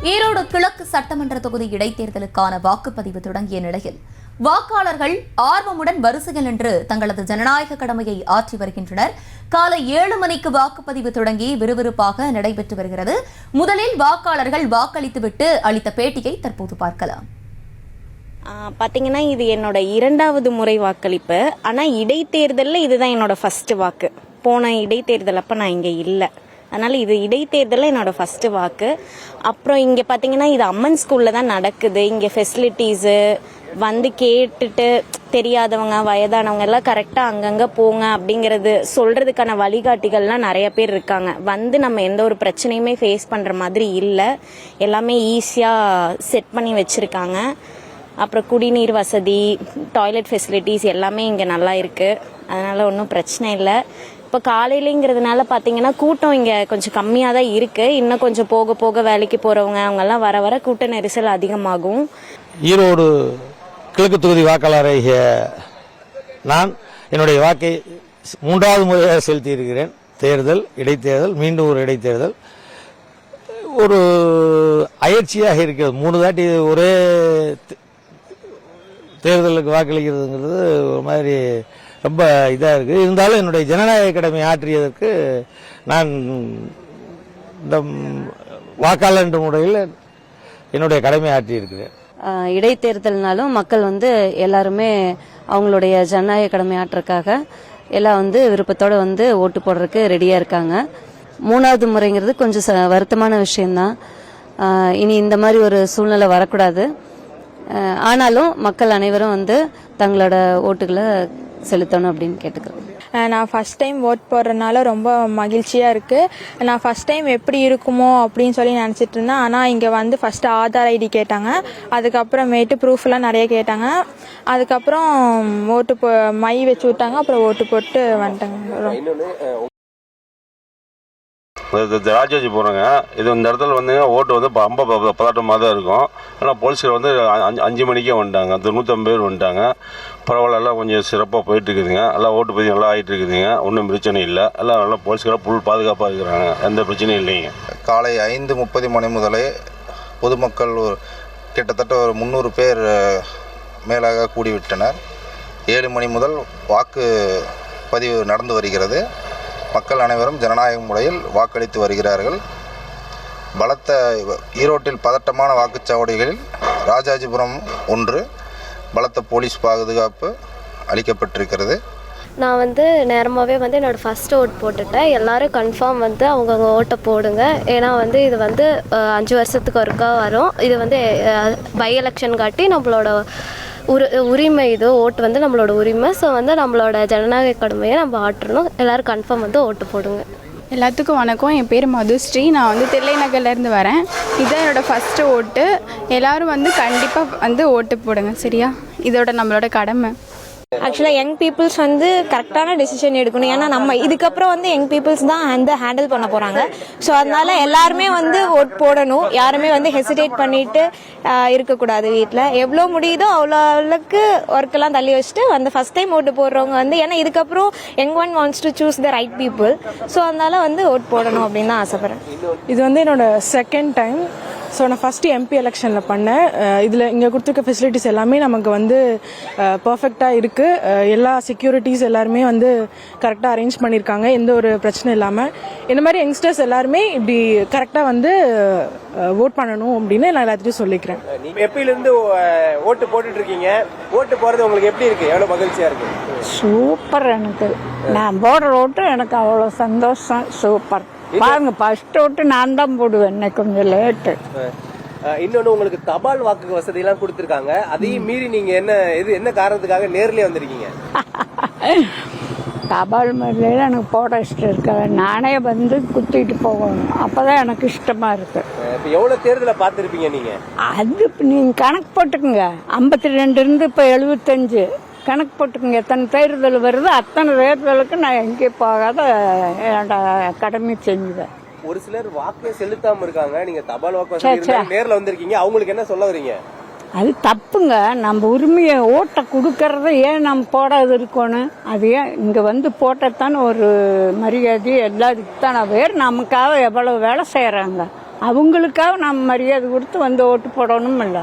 ஈரோடு கிழக்கு சட்டமன்ற தொகுதி இடைத்தேர்தலுக்கான வாக்குப்பதிவு தொடங்கிய நிலையில் வாக்காளர்கள் ஆர்வமுடன் வரிசையில் நின்று தங்களது ஜனநாயக கடமையை ஆற்றி வருகின்றனர். காலை 7 மணிக்கு வாக்குப்பதிவு தொடங்கி விறுவிறுப்பாக நடைபெற்று வருகிறது. முதலில் வாக்காளர்கள் வாக்களித்துவிட்டு அளித்த பேட்டியை தற்போது பார்க்கலாம். பார்த்தீங்கன்னா இது என்னோட 2வது முறை வாக்களிப்பு. ஆனால் இடைத்தேர்தலில் இதுதான் என்னோட ஃபர்ஸ்ட் வாக்கு. போன இடைத்தேர்தல் அப்போ நான் இங்கே இல்லை, அதனால் இது இடைத்தேர்தலில் என்னோட ஃபர்ஸ்ட் வாக்கு. அப்புறம் இங்கே பார்த்தீங்கன்னா இது அம்மன் ஸ்கூலில் தான் நடக்குது. இங்கே ஃபெசிலிட்டிஸு வந்து கேட்டுட்டு தெரியாதவங்க வயதானவங்க எல்லாம் கரெக்டாக அங்கங்கே போங்க அப்படிங்கிறது சொல்கிறதுக்கான வழிகாட்டிகள்லாம் நிறைய பேர் இருக்காங்க. வந்து நம்ம எந்த ஒரு பிரச்சனையுமே ஃபேஸ் பண்ணுற மாதிரி இல்லை, எல்லாமே ஈஸியாக செட் பண்ணி வச்சுருக்காங்க. அப்புறம் குடிநீர் வசதி, டாய்லெட் ஃபெசிலிட்டிஸ் எல்லாமே இங்கே நல்லா இருக்குது, அதனால் ஒன்றும் பிரச்சனை இல்லை. இப்போ காலையிலங்கிறதுனால பார்த்தீங்கன்னா கூட்டம் இங்கே கொஞ்சம் கம்மியாக தான் இருக்குது. இன்னும் கொஞ்சம் போக போக வேலைக்கு போகிறவங்க அவங்கெல்லாம் வர வர கூட்ட நெரிசல் அதிகமாகும். ஈரோடு கிழக்கு தொகுதி வாக்காளராகிய நான் என்னுடைய வாக்கை 3வது முறையாக செலுத்தியிருக்கிறேன். தேர்தல், இடைத்தேர்தல், மீண்டும் ஒரு இடைத்தேர்தல் ஒரு அயற்சியாக இருக்கிறது. 3 தாட்டி ஒரே தேர்தலுக்கு வாக்களிக்கிறதுங்கிறது ஒரு மாதிரி ரொம்ப இதாக இருக்குது. இருந்தாலும் என்னுடைய ஜனநாயக கடமை ஆற்றியதற்கு நான் இந்த வாக்காளர் என்ற முறையில் என்னுடைய கடமை ஆற்றியிருக்கிறேன். இடைத்தேர்தல்னாலும் மக்கள் எல்லாருமே அவங்களுடைய ஜனநாயக கடமை ஆற்றக்காக எல்லாம் விருப்பத்தோடு ஓட்டு போடுறதுக்கு ரெடியாக இருக்காங்க. 3வது முறைங்கிறது கொஞ்சம் வருத்தமான விஷயம்தான். இனி இந்த மாதிரி ஒரு சூழ்நிலை வரக்கூடாது. ஆனாலும் மக்கள் அனைவரும் தங்களோட ஓட்டுகளை செலுத்தணும் அப்படின்னு கேட்டுக்கிறேன். நான் ஃபர்ஸ்ட் டைம் ஓட் போடுறதுனால ரொம்ப மகிழ்ச்சியாக இருக்குது. நான் ஃபர்ஸ்ட் டைம் எப்படி இருக்குமோ அப்படின்னு சொல்லி நினச்சிட்டு இருந்தேன். ஆனால் இங்கே ஃபர்ஸ்ட் ஆதார் ஐடி கேட்டாங்க, அதுக்கப்புறமேட்டு ப்ரூஃப்லாம் நிறைய கேட்டாங்க. அதுக்கப்புறம் ஓட்டு மை வச்சு விட்டாங்க, அப்புறம் ஓட்டு போட்டு வந்துட்டாங்க. ராஜாஜி போகிறாங்க. இது இந்த இடத்துல ஓட்டு ரொம்ப பதட்டமாக தான் இருக்கும். ஆனால் போலீஸ்கார் 5 மணிக்கே வந்துட்டாங்க. 150 பேர் வந்துட்டாங்க. பரவாயில்ல, எல்லாம் கொஞ்சம் சிறப்பாக போயிட்டு இருக்குதுங்க. எல்லாம் ஓட்டு பதிவு நல்லா ஆகிட்டு இருக்குதுங்க. ஒன்றும் பிரச்சனை இல்லை. எல்லாம் நல்லா போலீஸ்கார ஃபுல் பாதுகாப்பாக இருக்கிறாங்க, எந்த பிரச்சனையும் இல்லைங்க. காலை 5:30 மணி முதலே பொதுமக்கள் கிட்டத்தட்ட ஒரு 300 பேர் மேலாக கூடிவிட்டனர். 7 மணி முதல் வாக்கு பதிவு நடந்து வருகிறது. மக்கள் அனைவரும் ஜனநாயக முறையில் வாக்களித்து வருகிறார்கள். பலத்த ஈரோட்டில் பதட்டமான வாக்குச்சாவடிகளில் ராஜாஜிபுரம் 1 பலத்த போலீஸ் பாதுகாப்பு அளிக்கப்பட்டிருக்கிறது. நான் நேரமாகவே என்னோடய ஃபஸ்ட் ஓட் போட்டுட்டேன். எல்லோரும் கன்ஃபார்ம் அவங்கவுங்க ஓட்டை போடுங்க. ஏன்னா இது 5 வருஷத்துக்கு ஒருக்கா வரும். இது பை எலெக்ஷன் காட்டி நம்மளோட உரிமை, இது ஓட்டு நம்மளோட உரிமை. ஸோ நம்மளோட ஜனநாயக கடமையை நம்ம ஆற்றணும். எல்லோரும் கன்ஃபார்ம் ஓட்டு போடுங்க. எல்லாத்துக்கும் வணக்கம். என் பேர் மதுஸ்ரீ. நான் தில்லை நகர்லேருந்து வரேன். இதுதான் என்னோடய ஃபஸ்ட்டு ஓட்டு. எல்லோரும் கண்டிப்பாக ஓட்டு போடுங்க, சரியா? இதோட நம்மளோட கடமை. ஆக்சுவலாக யங் பீப்புள்ஸ் கரெக்டான டெசிஷன் எடுக்கணும். ஏன்னா நம்ம இதுக்கப்புறம் யங் பீப்புள்ஸ் தான் ஹேண்டில் பண்ண போகிறாங்க. ஸோ அதனால எல்லாருமே ஓட் போடணும். யாருமே ஹெசிடேட் பண்ணிட்டு இருக்கக்கூடாது. வீட்டில் எவ்வளோ முடியுதோ அவ்வளோ அளவுக்கு ஒர்க்கெல்லாம் தள்ளி வச்சுட்டு ஃபர்ஸ்ட் டைம் ஓட்டு போடுறவங்க ஏன்னா இதுக்கப்புறம் young one wants to choose the right people. So அதனால ஓட் போடணும் அப்படின்னு தான் ஆசைப்பட்றேன். இது என்னோட செகண்ட் டைம். ஸோ நான் ஃபஸ்ட்டு எம்பி எலெக்ஷனில் பண்ணேன். இதில் இங்கே கொடுத்துருக்க ஃபெசிலிட்டிஸ் எல்லாமே நமக்கு பர்ஃபெக்டாக இருக்குது. எல்லா செக்யூரிட்டிஸ் எல்லாருமே கரெக்டாக அரேஞ்ச் பண்ணியிருக்காங்க, எந்த ஒரு பிரச்சனை இல்லாமல். இந்த மாதிரி யங்ஸ்டர்ஸ் எல்லாருமே இப்படி கரெக்டாக ஓட் பண்ணணும் அப்படின்னு நான் எல்லாத்தையும் சொல்லிக்கிறேன். எப்பிலிருந்து ஓட்டு போட்டுட்டு இருக்கீங்க, ஓட்டு போகிறது உங்களுக்கு எப்படி இருக்குது? எவ்வளோ மகிழ்ச்சியாக இருக்குது? சூப்பர். எனக்கு நான் போடுற ஓட்டு எனக்கு அவ்வளோ சந்தோஷம். சூப்பர். பாருங்க, ஃபர்ஸ்ட் ஓட்டு நான் தான் போடுவேன். இன்னைக்கு கொஞ்சம் லேட்டு. இன்னொன்று, உங்களுக்கு தபால் வாக்கு வசதி எல்லாம் கொடுத்துருக்காங்க. அதையும் மீறி நீங்க என்ன காரணத்துக்காக நேர்லயே வந்திருக்கீங்க? தபால் மாதிரில எனக்கு போட இஷ்டம் இருக்காது. நானே குத்திட்டு போகணும், அப்பதான் எனக்கு இஷ்டமா இருக்கு. இப்போ எவ்வளவு தேர்தலை பார்த்துருப்பீங்க நீங்க? அது நீங்க கணக்கு போட்டுக்குங்க. 52 இருந்து இப்போ 75 கணக்கு போட்டுக்குங்க. எத்தனை தேர்தல் வருது அத்தனை தேர்தலுக்கு நான் எங்கேயும் போகாத என்னோட கடமை செஞ்சுவேன். ஒரு சிலர் வாக்கே செலுத்தாம இருக்காங்க. நீங்க தபால் வாக்கு நேர்ல வந்திருக்கீங்க, அவங்களுக்கு என்ன சொல்ல வரீங்க? அது தப்புங்க. நம்ம உரிமையை ஓட்டை கொடுக்கறத ஏன் நம்ம போடாது இருக்கணும்? அது ஏன் இங்கே போட்டத்தானே ஒரு மரியாதை எல்லாத்துக்கு தானே. வேறு நமக்காக எவ்வளவு வேலை செய்கிறாங்க. அவங்களுக்காக நம்ம மரியாதை கொடுத்து வந்து ஓட்டு போடணும் இல்லை.